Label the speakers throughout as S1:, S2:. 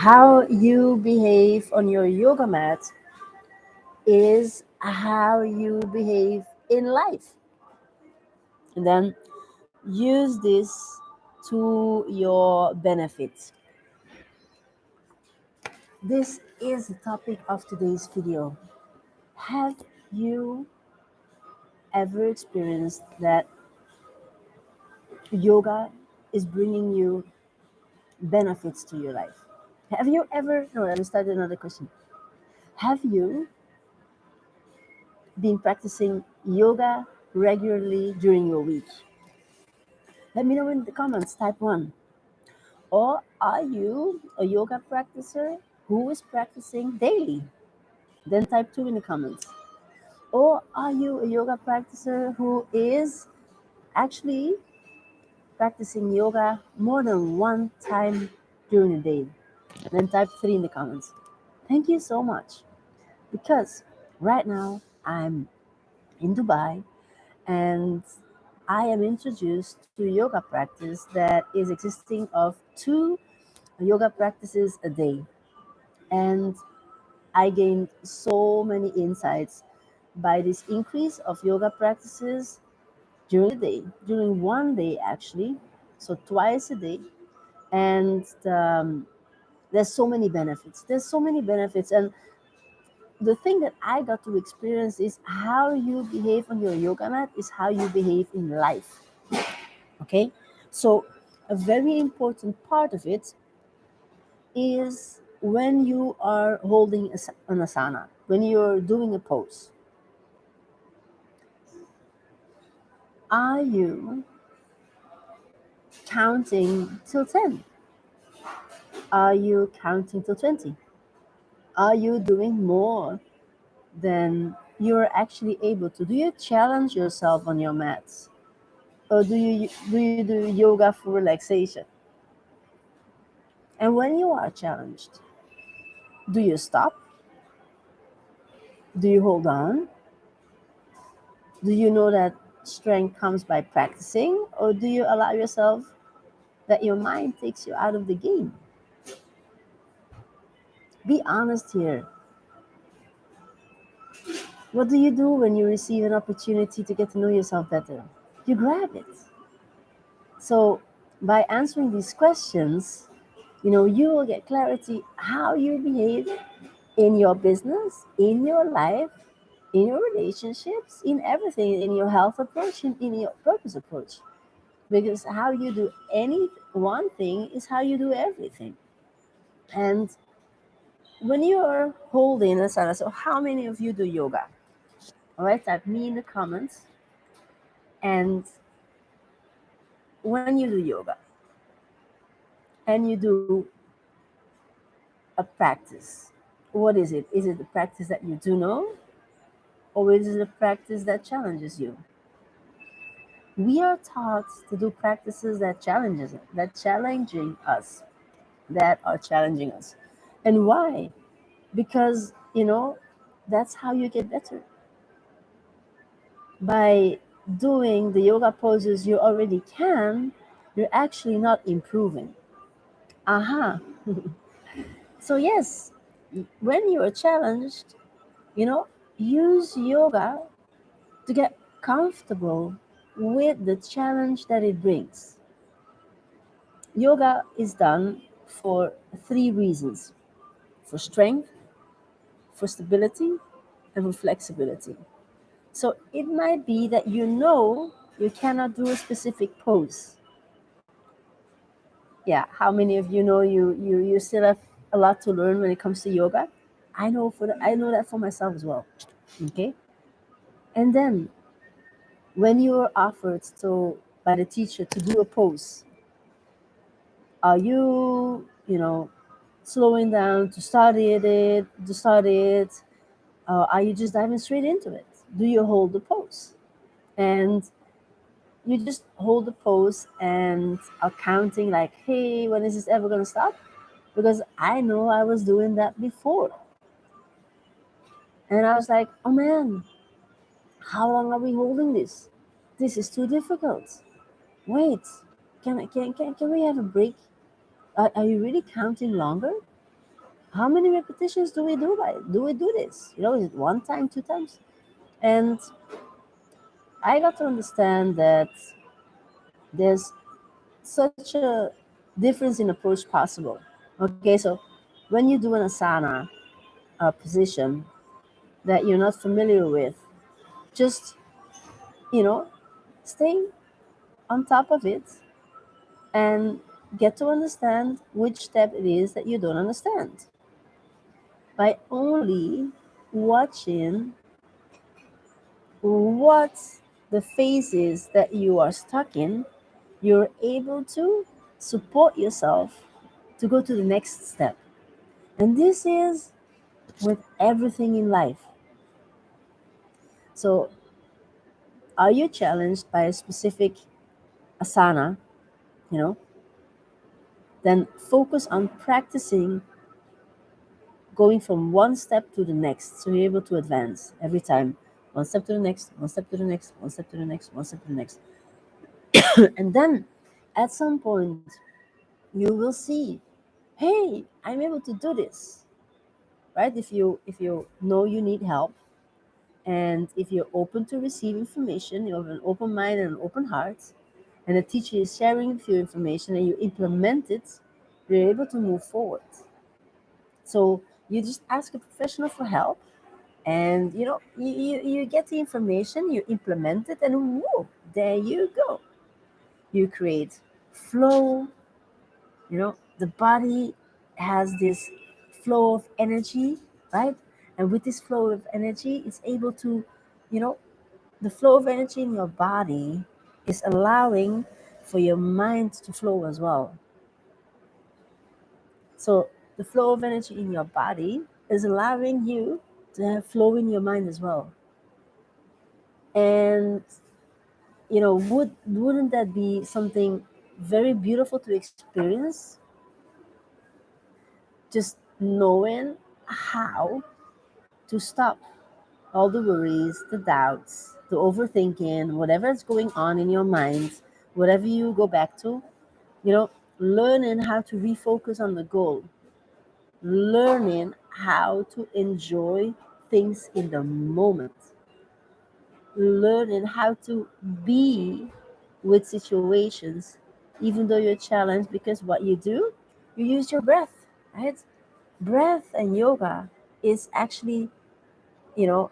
S1: How you behave on your yoga mat is how you behave in life. And then use this to your benefit. This is the topic of today's video. Have you ever experienced that yoga is bringing you benefits to your life? Have you ever, no, let me start another question. Have you been practicing yoga regularly during your week? Let me know in the comments, type 1. Or are you a yoga practicer who is practicing daily? Then type 2 in the comments. Or are you a yoga practicer who is actually practicing yoga more than one time during the day? Then type 3 in the comments. Thank you so much. Because right now I'm in Dubai and I am introduced to yoga practice that is existing of 2 yoga practices a day. And I gained so many insights by this increase of yoga practices during the day, during one day actually, so twice a day. And there's so many benefits. There's so many benefits. And the thing that I got to experience is how you behave on your yoga mat is how you behave in life. Okay? So, a very important part of it is when you are holding an asana, when you're doing a pose. Are you counting till 10? Are you counting till 20? Are you doing more than you're actually able to? Do you challenge yourself on your mats? Or do yoga for relaxation? And when you are challenged, do you stop? Do you hold on? Do you know that strength comes by practicing? Or do you allow yourself that your mind takes you out of the game? Be honest here. What do you do when you receive an opportunity to get to know yourself better? You grab it. So, by answering these questions, you will get clarity how you behave in your business, in your life, in your relationships, in everything, in your health approach, in your purpose approach. Because how you do any one thing is how you do everything. And when you are holding asana, so how many of you do yoga? All right, type me in the comments. And when you do yoga and you do a practice, what is it? Is it the practice that you do know, or is it a practice that challenges you? We are taught to do practices that are challenging us. And why? Because that's how you get better. By doing the yoga poses you already can, you're actually not improving. Aha. So yes, when you are challenged, you know, use yoga to get comfortable with the challenge that it brings. Yoga is done for 3 reasons: for strength, for stability, and for flexibility. So it might be that you cannot do a specific pose. Yeah, how many of you know you still have a lot to learn when it comes to yoga? I know that for myself as well. Okay? And then when you are offered to by the teacher to do a pose, are you slowing down to start it? Are you just diving straight into it? Do you hold the pose? And you just hold the pose and are counting like, hey, when is this ever going to stop? Because I know I was doing that before. And I was like, oh man, how long are we holding this? This is too difficult. Wait, can we have a break? Are you really counting longer? How many repetitions do we do this? Is it one time, two times? And I got to understand that there's such a difference in approach possible. Okay, so when you do an asana position that you're not familiar with, just stay on top of it and get to understand which step it is that you don't understand. By only watching what the phases that you are stuck in, you're able to support yourself to go to the next step. And this is with everything in life. So, are you challenged by a specific asana, you know, then focus on practicing going from one step to the next so you're able to advance every time. One step to the next, one step to the next, one step to the next, one step to the next. And then at some point, you will see, hey, I'm able to do this, right? If you know you need help, and if you're open to receive information, you have an open mind and an open heart, and the teacher is sharing with you information and you implement it, you're able to move forward. So you just ask a professional for help, and you get the information, you implement it, and whoa, there you go. You create flow. The body has this flow of energy, right? And with this flow of energy, it's able to, you know the flow of energy in your body is allowing for your mind to flow as well. So the flow of energy in your body is allowing you to have flow in your mind as well. And wouldn't that be something very beautiful to experience? Just knowing how to stop all the worries, the doubts, the overthinking, whatever is going on in your mind, whatever you go back to, you know, learning how to refocus on the goal, learning how to enjoy things in the moment, learning how to be with situations, even though you're challenged, because what you do, you use your breath, right? Breath and yoga is actually,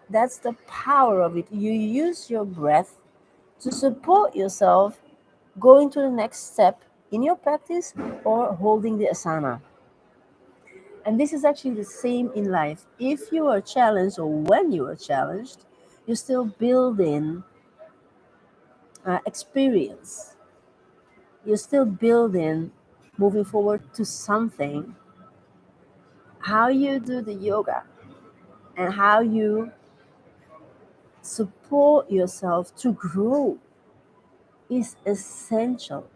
S1: that's the power of it. You use your breath to support yourself going to the next step in your practice or holding the asana. And this is actually the same in life. If you are challenged or when you are challenged, you're still building experience. You're still building, moving forward to something. How you do the yoga and how you support yourself to grow is essential.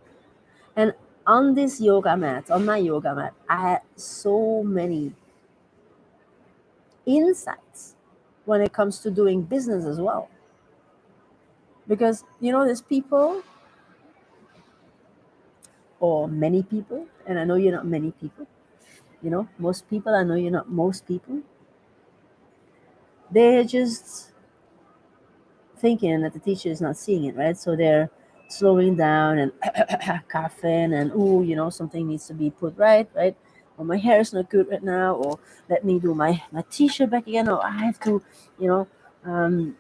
S1: And on my yoga mat, I had so many insights when it comes to doing business as well. Because, there's people, or many people, and I know you're not many people, most people, I know you're not most people, they're just thinking that the teacher is not seeing it, right? So they're slowing down and coughing and, ooh, something needs to be put right, right? Or my hair is not good right now, or let me do my t-shirt back again, or I have to, you know, um,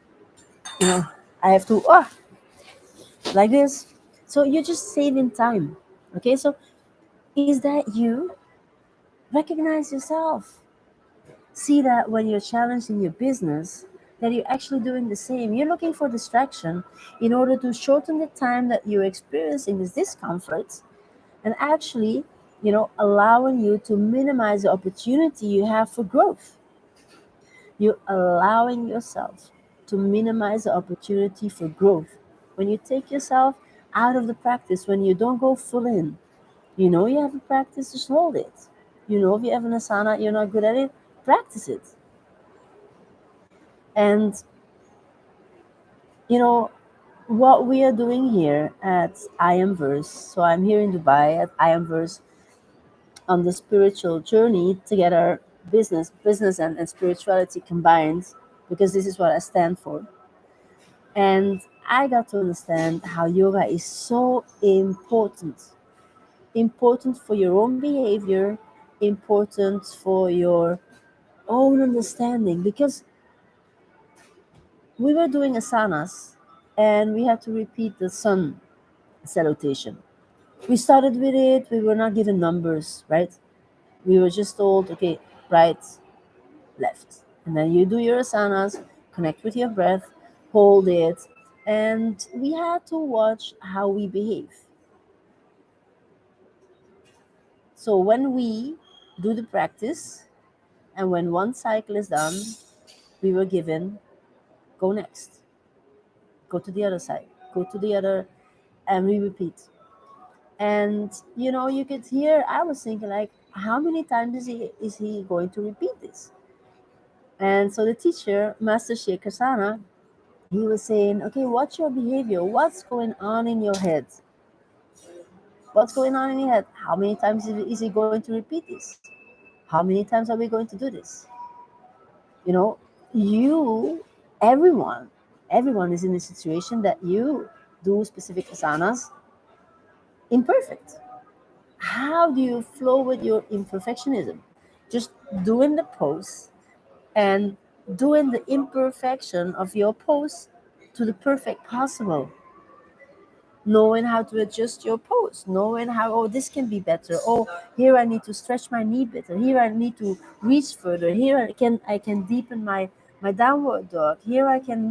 S1: you know, I have to, like this. So you're just saving time. Okay, so is that you? Recognize yourself. See that when you're challenged in your business, that you're actually doing the same. You're looking for distraction in order to shorten the time that you're experiencing this discomfort, and actually, allowing you to minimize the opportunity you have for growth. You're allowing yourself to minimize the opportunity for growth. When you take yourself out of the practice, when you don't go full in, you have a practice, just hold it. If you have an asana, you're not good at it, practice it. And, you know, what we are doing here at I Am Verse, so I'm here in Dubai at I Am Verse on the spiritual journey together. business and spirituality combined, because this is what I stand for. And I got to understand how yoga is so important for your own behavior, important for your own understanding, because we were doing asanas and we had to repeat the sun salutation. We started with it, we were not given numbers, right? We were just told, okay, right, left. And then you do your asanas, connect with your breath, hold it, and we had to watch how we behave. So when we do the practice, and when one cycle is done, we were given, go next, go to the other side, go to the other, and we repeat. And you could hear I was thinking, like, how many times is he going to repeat this? And so the teacher, Master Sheikh Kasana, he was saying, okay, what's your behavior? What's going on in your head? What's going on in your head? How many times is he going to repeat this? How many times are we going to do this? You know, you, everyone is in a situation that you do specific asanas imperfect. How do you flow with your imperfectionism? Just doing the pose and doing the imperfection of your pose to the perfect possible, knowing how to adjust your pose, knowing how, oh, this can be better, oh, here I need to stretch my knee better, here I need to reach further, here I can deepen my downward dog, here I can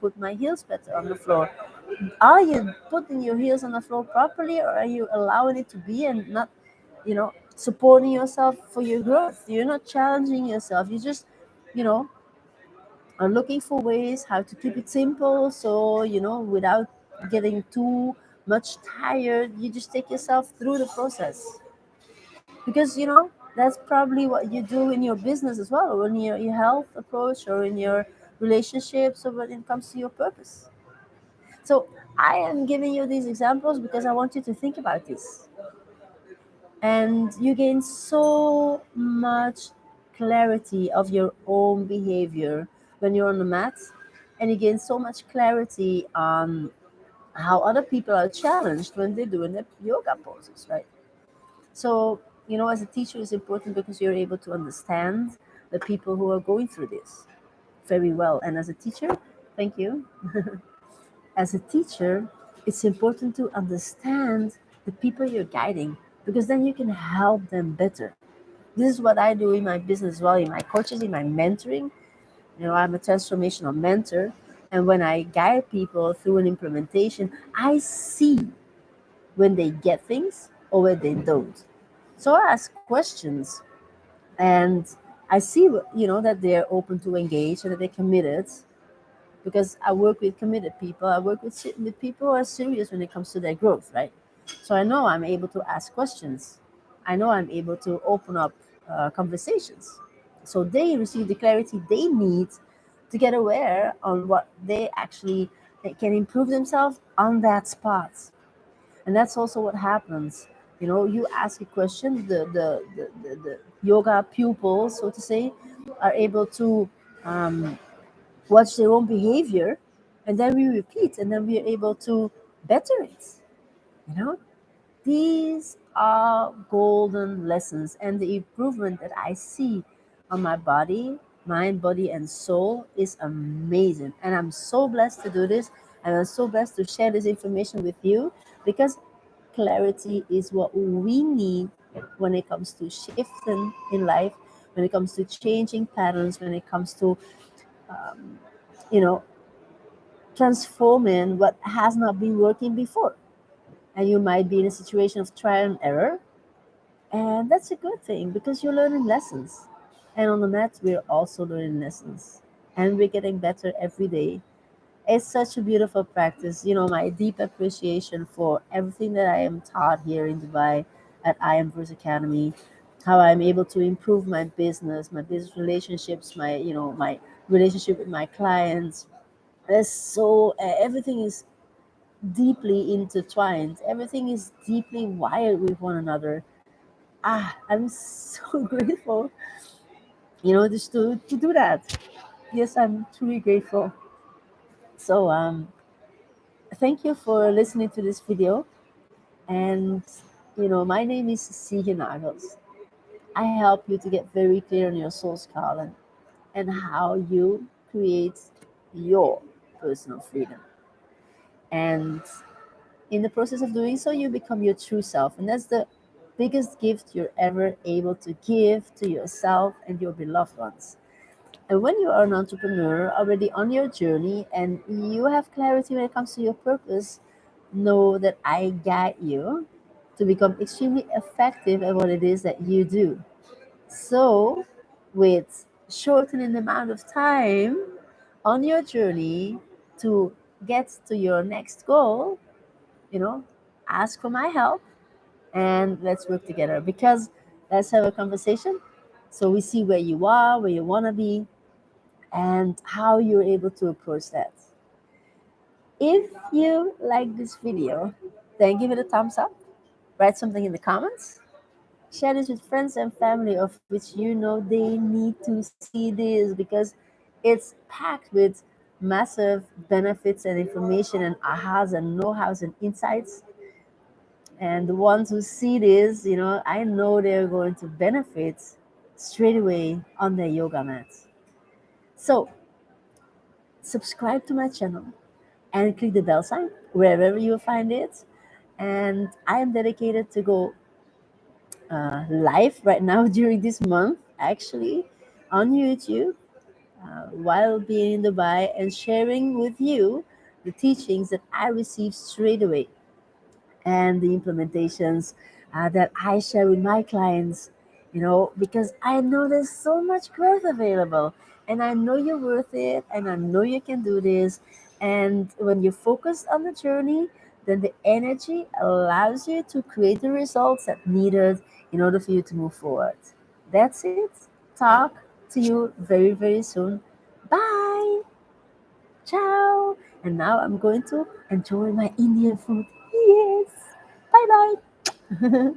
S1: put my heels better on the floor. Are you putting your heels on the floor properly, or are you allowing it to be and not supporting yourself for your growth? You're not challenging yourself, you just you know are looking for ways how to keep it simple, so without getting too much tired, you just take yourself through the process, because that's probably what you do in your business as well, or in your health approach, or in your relationships, or when it comes to your purpose. So I am giving you these examples because I want you to think about this, and you gain so much clarity of your own behavior when you're on the mat, and you gain so much clarity on how other people are challenged when they're doing the yoga poses, right? So as a teacher, it's important because you're able to understand the people who are going through this very well. And as a teacher, thank you, as a teacher, it's important to understand the people you're guiding, because then you can help them better. This is what I do in my business as well, in my coaches, in my mentoring. I'm a transformational mentor. And when I guide people through an implementation, I see when they get things or when they don't. So I ask questions, and I see that they're open to engage and that they're committed, because I work with committed people. I work with people who are serious when it comes to their growth, right? So I know I'm able to ask questions. I know I'm able to open up conversations, so they receive the clarity they need to get aware on what they actually can improve themselves on that spot. And that's also what happens. You ask a question, the yoga pupils, so to say, are able to um, watch their own behavior, and then we repeat, and then we are able to better it. you know these are golden lessons, and the improvement that I see on my body, mind, body, and soul is amazing. And I'm so blessed to do this, and I'm so blessed to share this information with you, because clarity is what we need when it comes to shifting in life, when it comes to changing patterns, when it comes to um, you know transforming what has not been working before. And you might be in a situation of trial and error, and that's a good thing because you're learning lessons. And on the mat, we're also learning lessons, and we're getting better every day. It's such a beautiful practice. My deep appreciation for everything that I am taught here in Dubai at I Am Verse Academy, how I'm able to improve my business relationships, my relationship with my clients. Everything is deeply intertwined. Everything is deeply wired with one another. I'm so grateful, just to do that. Yes, I'm truly grateful. So, thank you for listening to this video. And, my name is Sige Nagels. I help you to get very clear on your soul's calling and how you create your personal freedom. And in the process of doing so, you become your true self. And that's the biggest gift you're ever able to give to yourself and your beloved ones. And when you are an entrepreneur already on your journey and you have clarity when it comes to your purpose, know that I guide you to become extremely effective at what it is that you do. So, with shortening the amount of time on your journey to get to your next goal, you know, ask for my help and let's work together, because let's have a conversation so we see where you are, where you want to be, and how you're able to approach that. If you like this video, then give it a thumbs up, write something in the comments, share this with friends and family of which they need to see this, because it's packed with massive benefits and information and ahas and know-hows and insights. And the ones who see this, I know they're going to benefit straight away on their yoga mats. So subscribe to my channel and click the bell sign wherever you find it. And I am dedicated to go live right now during this month, actually, on YouTube, while being in Dubai and sharing with you the teachings that I received straight away and the implementations that I share with my clients, because I know there's so much growth available, and I know you're worth it, and I know you can do this. And when you focus on the journey, then the energy allows you to create the results that needed in order for you to move forward. That's it. Talk to you very, very soon. Bye. Ciao. And now I'm going to enjoy my Indian food. Yes. Bye bye.